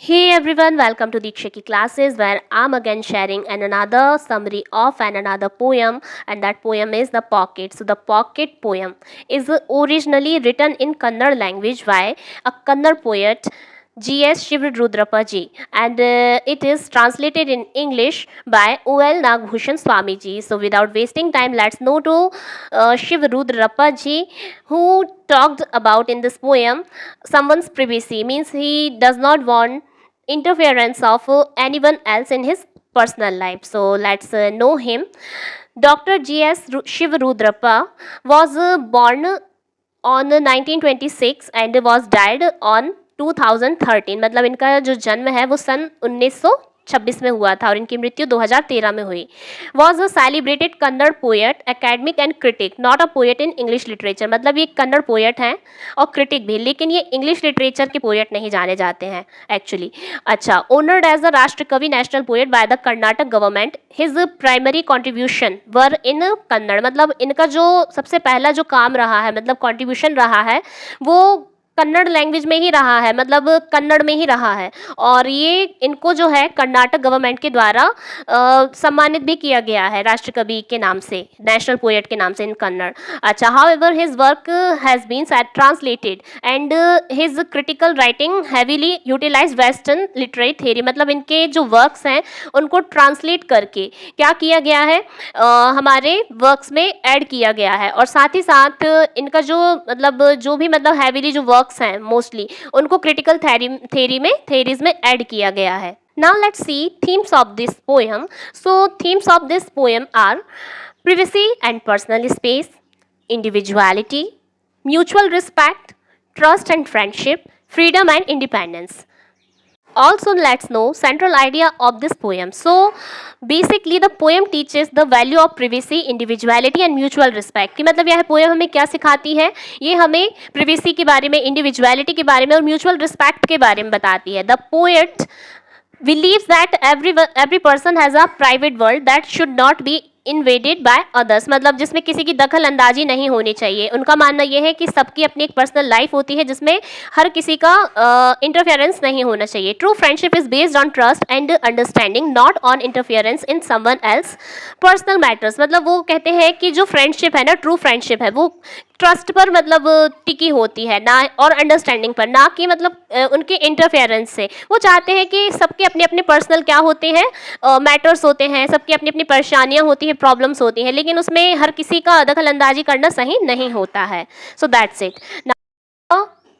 Hey everyone, welcome to Dikshaki classes where I'm again sharing another summary of another poem, and that poem is The Pocket. So the Pocket poem is originally written in Kannada language by a Kannada poet G.S. Shivrudrappa ji, and it is translated in English by O.L. Nagbhushan Swami ji. So without wasting time, let's know to Shivrudrappa ji, who talked about in this poem someone's privacy, means he does not want interference of anyone else in his personal life. So let's know him. Dr. G.S. Shivrudrappa was born on 1926 and was died on 2013. मतलब इनका जो जन्म है वो सन 1926 में हुआ था और इनकी मृत्यु 2013 में हुई. Was a celebrated Kannada poet, academic and critic, not a poet in English literature. मतलब ये कन्नड़ पोएट हैं और क्रिटिक भी, लेकिन ये इंग्लिश लिटरेचर के पोएट नहीं जाने जाते हैं एक्चुअली. अच्छा, honoured as the Rashtra Kavi national poet by the Karnataka government. His primary contribution were in Kannada. मतलब इनका जो सबसे पहला जो काम रहा है, मतलब कॉन्ट्रीब्यूशन रहा है, वो कन्नड़ लैंग्वेज में ही रहा है, मतलब कन्नड़ में ही रहा है. और ये इनको जो है कर्नाटक गवर्नमेंट के द्वारा सम्मानित भी किया गया है राष्ट्रकवि के नाम से, नेशनल पोएट के नाम से इन कन्नड़. अच्छा, however his work has been translated and his critical writing heavily utilize western literary theory. मतलब इनके जो वर्क्स हैं उनको ट्रांसलेट करके क्या किया गया है, हमारे वर्क्स में ऐड किया गया है. और साथ ही साथ इनका जो मतलब जो भी मतलब हैवीली जो वर्क्स हैं मोस्टली उनको क्रिटिकल थेरीज में ऐड किया गया है. Now let's see themes of this poem. So themes of this poem are privacy and personal space, individuality, mutual respect, trust and friendship, freedom and independence. Also, let's know central idea of this poem. So basically the poem teaches the value of privacy, individuality and mutual respect. कि मतलब यह poem हमें क्या सिखाती है, ये हमें privacy के बारे में, इंडिविजुअलिटी के बारे में और म्यूचुअल रिस्पेक्ट के बारे में बताती है. The poet believes that every person has a private world that should not be invaded bye others. मतलब जिसमें किसी की दखल अंदाजी नहीं होनी चाहिए. उनका मानना यह है कि सबकी अपनी एक पर्सनल लाइफ होती है जिसमें हर किसी का इंटरफेरेंस नहीं होना चाहिए. True friendship is based on trust and understanding, not on interference in someone else personal matters. मतलब वो कहते हैं कि जो फ्रेंडशिप है ना, ट्रू फ्रेंडशिप है, वो ट्रस्ट पर मतलब टिकी होती है ना, और अंडरस्टैंडिंग पर, ना कि मतलब उनके इंटरफेरेंस से. वो चाहते हैं कि सबके अपने अपने पर्सनल क्या होते हैं, मैटर्स होते हैं, सबकी अपनी अपनी परेशानियां होती हैं, प्रॉब्लम्स होती हैं, लेकिन उसमें हर किसी का दखल अंदाजी करना सही नहीं होता है. So that's it. Now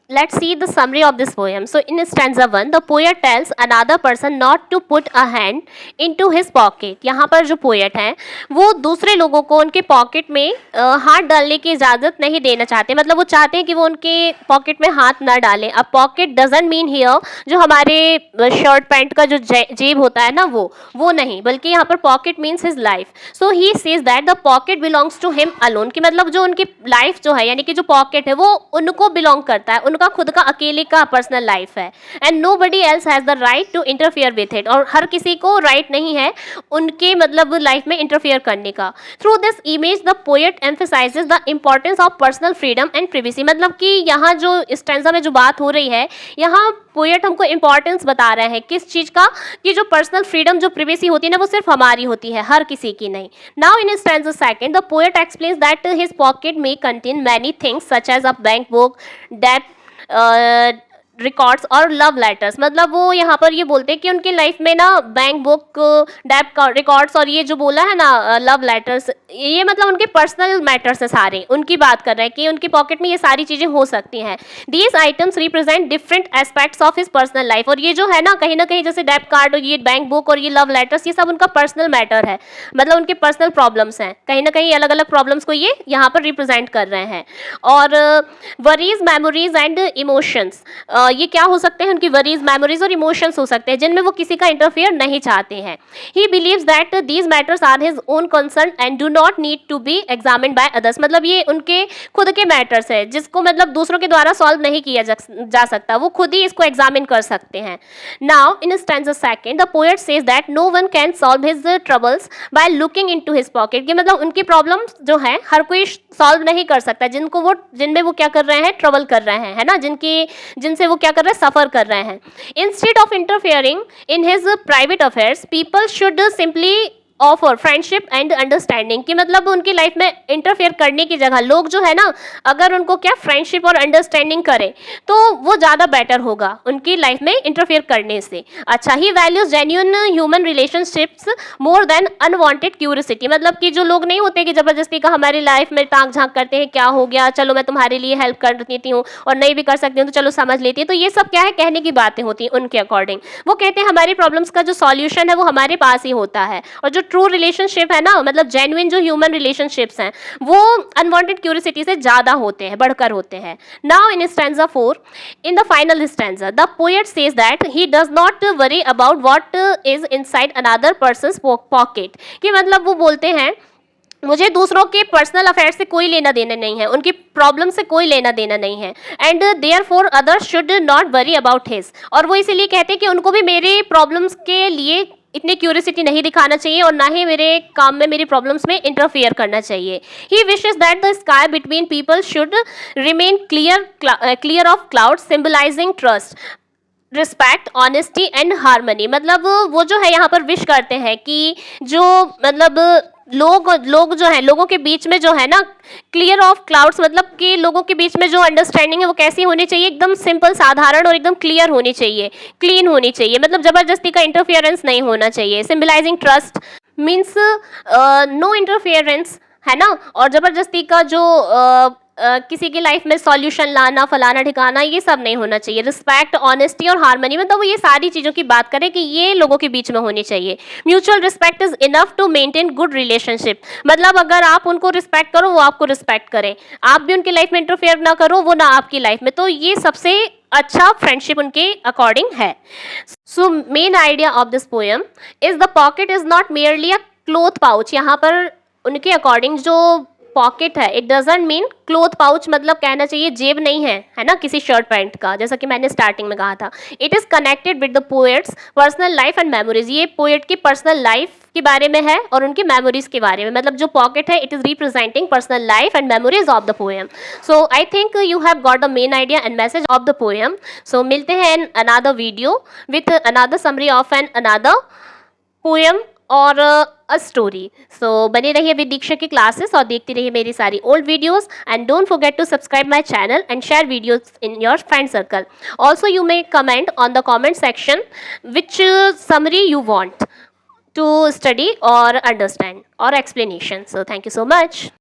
let's see the summary of this poem. So in stanza 1, the poet tells another person not to put a hand into his pocket. यहाँ पर जो poet हैं वो दूसरे लोगों को उनके पॉकेट में हाथ डालने की इजाज़त नहीं देना चाहते. मतलब वो चाहते हैं कि वो उनके पॉकेट में हाथ ना डालें. अब पॉकेट डजंट मीन हियर जो हमारे शर्ट पैंट का जो जेब होता है ना, वो नहीं, बल्कि यहाँ पर pocket means his life. So he says that the pocket belongs to him alone. कि मतलब जो उनकी लाइफ जो है, यानी कि जो पॉकेट है वो उनको बिलोंग करता है, उनका खुद का अकेले का पर्सनल लाइफ है. And nobody else has the right to interfere with it. और हर किसी को राइट नहीं है उनके मतलब लाइफ में इंटरफेयर करने का. Through this image the poet emphasises the importance of personal freedom and privacy. मतलब कि यहाँ जो स्टैंजा में जो बात हो रही है, यहाँ पोएट हमको इम्पॉर्टेंस बता रहे हैं किस चीज़ का, कि जो पर्सनल फ्रीडम जो प्रिवेसी होती है ना, वो सिर्फ हमारी होती है, हर किसी की नहीं. Now in stanza second the poet explains that his pocket में contain many things such as a bank book, debt records और लव लेटर्स. मतलब वो यहाँ पर ये बोलते हैं कि उनकी लाइफ में ना बैंक बुक, डेट रिकॉर्ड्स और ये जो बोला है ना लव लेटर्स, ये मतलब उनके पर्सनल मैटर्स है सारे, उनकी बात कर रहे हैं कि उनकी पॉकेट में ये सारी चीज़ें हो सकती हैं. These items represent different aspects of his personal life. और ये जो है ना, कहीं जैसे डेट कार्ड और ये बैंक बुक और ये लव लेटर्स, ये सब उनका पर्सनल मैटर है, मतलब उनके पर्सनल प्रॉब्लम्स हैं. कहीं ना कहीं अलग अलग प्रॉब्लम्स को ये यहाँ पर रिप्रेजेंट कर रहे हैं. और वरीज, मेमोरीज एंड इमोशंस, ये क्या हो सकते हैं, उनकी वरीज, मेमोरीज और इमोशंस हो सकते हैं जिनमें वो किसी का इंटरफेयर नहीं चाहते हैं. He believes that these matters are his own concern and do not need to be examined by others. मतलब ये उनके खुद के मैटर्स है जिसको मतलब दूसरों के द्वारा सॉल्व नहीं किया जा सकता, वो खुद ही इसको एग्जामिन कर सकते हैं. Now in stanza second the poet says that no one can solve his troubles by looking into his pocket. कि मतलब उनकी प्रॉब्लम्स जो है हर कोई सॉल्व नहीं कर सकता, जिनमें वो क्या कर रहे हैं, ट्रबल कर रहे हैं, है ना, जिनसे वो वो क्या कर रहे हैं, सफ़र कर रहे हैं। Instead of interfering in his private affairs people should simply offer friendship and understanding, कि मतलब उनकी लाइफ में इंटरफेयर करने की जगह लोग जो है ना, अगर उनको क्या फ्रेंडशिप और अंडरस्टैंडिंग करें तो वो ज़्यादा बेटर होगा उनकी लाइफ में इंटरफेयर करने से। अच्छा, he values genuine human relationships more than unwanted curiosity, मतलब कि जो लोग नहीं होते कि ज़बरदस्ती का हमारी लाइफ में टाँग झाँक करते हैं, क्या हो गया, चलो मैं तुम्हारे लिए हेल्प कर देती हूँ, और नहीं भी कर सकती हूँ तो चलो समझ लेती है। तो ये सब क्या है, कहने की बातें होती हैं उनके अकॉर्डिंग। वो कहते हैं हमारी प्रॉब्लम्स का जो सॉल्यूशन है वो हमारे पास ही होता है, और जो ट्रू रिलेशनशिप है ना, मतलब जेन्युइन जो ह्यूमन रिलेशनशिप्स हैं वो अनवांटेड क्यूरियोसिटी से ज़्यादा होते हैं, बढ़कर होते हैं। Now in stanza 4, in the final stanza the poet says that he does not worry about what is inside another persons pocket, कि मतलब वो बोलते हैं मुझे दूसरों के पर्सनल अफेयर से कोई लेना देना नहीं है, उनकी प्रॉब्लम से कोई लेना देना नहीं है। And therefore others should not worry about his, और वो इसीलिए कहते हैं कि उनको भी मेरे प्रॉब्लम्स के लिए इतनी क्यूरियोसिटी नहीं दिखाना चाहिए, और ना ही मेरे काम में, मेरी प्रॉब्लम्स में इंटरफियर करना चाहिए। He wishes that the sky between people should remain clear of cloud symbolising trust, respect, honesty and harmony, मतलब वो जो है यहाँ पर विश करते हैं कि जो मतलब लोग जो है, लोगों के बीच में जो है ना, क्लियर ऑफ क्लाउड्स, मतलब कि लोगों के बीच में जो अंडरस्टैंडिंग है वो कैसी होनी चाहिए, एकदम सिंपल, साधारण और एकदम क्लियर होनी चाहिए, क्लीन होनी चाहिए, मतलब ज़बरदस्ती का इंटरफियरेंस नहीं होना चाहिए। Symbolising trust means no interference, है ना, और ज़बरदस्ती का जो किसी की लाइफ में सॉल्यूशन लाना, फलाना ठिकाना, ये सब नहीं होना चाहिए। रिस्पेक्ट, ऑनेस्टी और हार्मनी, मतलब वो ये सारी चीज़ों की बात करें कि ये लोगों के बीच में होनी चाहिए। Mutual respect is enough to maintain good relationship, मतलब अगर आप उनको रिस्पेक्ट करो वो आपको रिस्पेक्ट करें, आप भी उनकी लाइफ में इंटरफेयर ना करो वो ना आपकी लाइफ में, तो ये सबसे अच्छा फ्रेंडशिप उनके अकॉर्डिंग है। So main idea of this poem is the pocket is not merely a cloth pouch, यहाँ पर उनके अकॉर्डिंग जो पॉकेट है, it doesn't mean cloth pouch, मतलब कहना चाहिए जेब नहीं है, है ना, किसी शर्ट पैंट का, जैसा कि मैंने स्टार्टिंग में कहा था। It is connected with the poets personal life and memories, ये पोएट की पर्सनल लाइफ के बारे में है और उनकी मेमोरीज के बारे में, मतलब जो पॉकेट है it is representing personal life and memories of the poem. So I think you have got the main idea and message of the poem. So मिलते हैं in another video with another summary of an another poem और a story. सो बने रहिए with दीक्षा की classes और देखते रहिए मेरी सारी old videos, and don't forget to subscribe my channel and share videos in your friend circle. Also you may comment on the comment section which summary you want to study or understand or explanation. So thank you so much.